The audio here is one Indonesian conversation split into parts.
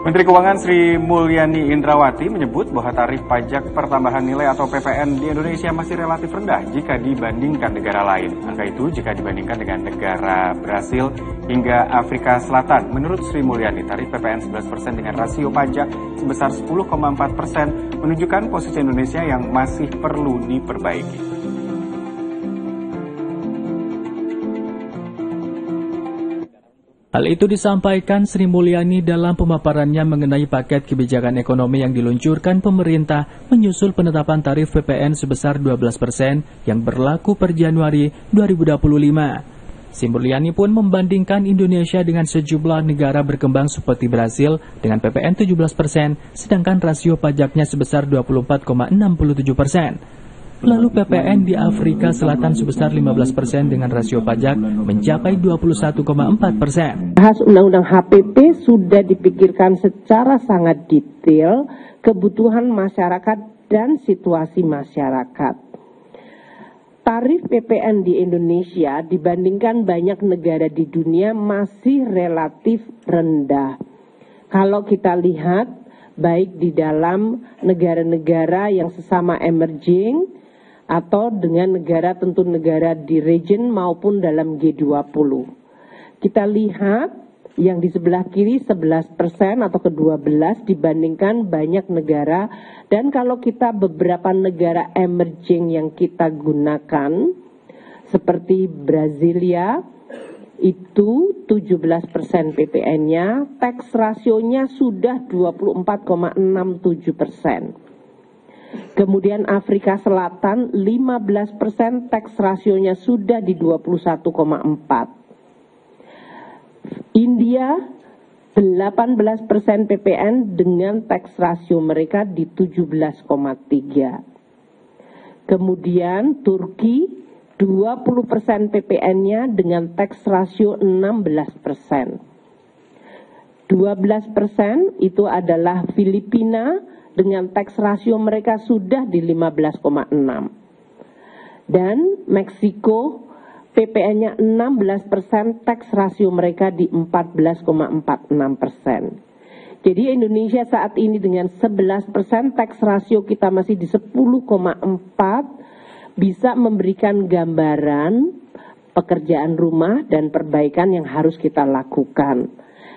Menteri Keuangan Sri Mulyani Indrawati menyebut bahwa tarif pajak pertambahan nilai atau PPN di Indonesia masih relatif rendah jika dibandingkan negara lain. Angka itu jika dibandingkan dengan negara Brasil hingga Afrika Selatan. Menurut Sri Mulyani, tarif PPN 11% dengan rasio pajak sebesar 10,4% menunjukkan posisi Indonesia yang masih perlu diperbaiki. Hal itu disampaikan Sri Mulyani dalam pemaparannya mengenai paket kebijakan ekonomi yang diluncurkan pemerintah menyusul penetapan tarif PPN sebesar 12% yang berlaku per Januari 2025. Sri Mulyani pun membandingkan Indonesia dengan sejumlah negara berkembang seperti Brasil dengan PPN 17%, sedangkan rasio pajaknya sebesar 24,67%. Lalu PPN di Afrika Selatan sebesar 15% dengan rasio pajak mencapai 21,4%. Bahas Undang-Undang HPP sudah dipikirkan secara sangat detail kebutuhan masyarakat dan situasi masyarakat. Tarif PPN di Indonesia dibandingkan banyak negara di dunia masih relatif rendah. Kalau kita lihat baik di dalam negara-negara yang sesama emerging atau dengan negara tentu negara di region maupun dalam G20. Kita lihat yang di sebelah kiri 11% atau ke-12 dibandingkan banyak negara, dan kalau kita beberapa negara emerging yang kita gunakan seperti Brasilia itu 17% PPN-nya, tax rasionya sudah 24,67%. Kemudian Afrika Selatan 15% tax rasionya sudah di 21,4. India 18% PPN dengan tax rasio mereka di 17,3. Kemudian Turki 20% PPN-nya dengan tax rasio 16%. 12% itu adalah Filipina dengan tax rasio mereka sudah di 15,6. Dan Meksiko PPN-nya 16%, tax rasio mereka di 14,46%. Jadi Indonesia saat ini dengan 11%, tax rasio kita masih di 10,4, bisa memberikan gambaran pekerjaan rumah dan perbaikan yang harus kita lakukan.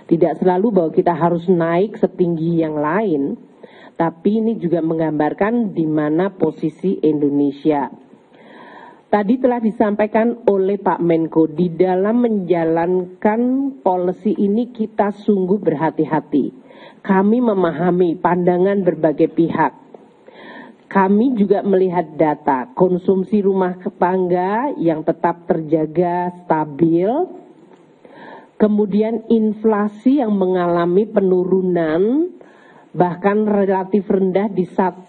Tidak selalu bahwa kita harus naik setinggi yang lain, tapi ini juga menggambarkan di mana posisi Indonesia. Tadi telah disampaikan oleh Pak Menko, di dalam menjalankan policy ini kita sungguh berhati-hati. Kami memahami pandangan berbagai pihak. Kami juga melihat data konsumsi rumah tangga yang tetap terjaga stabil. Kemudian inflasi yang mengalami penurunan bahkan relatif rendah di 1,5.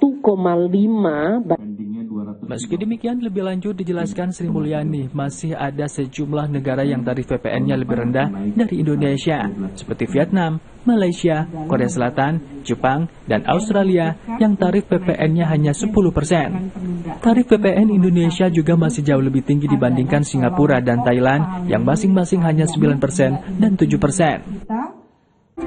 Meski demikian, lebih lanjut dijelaskan Sri Mulyani, masih ada sejumlah negara yang tarif PPN-nya lebih rendah dari Indonesia, seperti Vietnam, Malaysia, Korea Selatan, Jepang, dan Australia yang tarif PPN-nya hanya 10%. Tarif PPN Indonesia juga masih jauh lebih tinggi dibandingkan Singapura dan Thailand yang masing-masing hanya 9% dan 7%.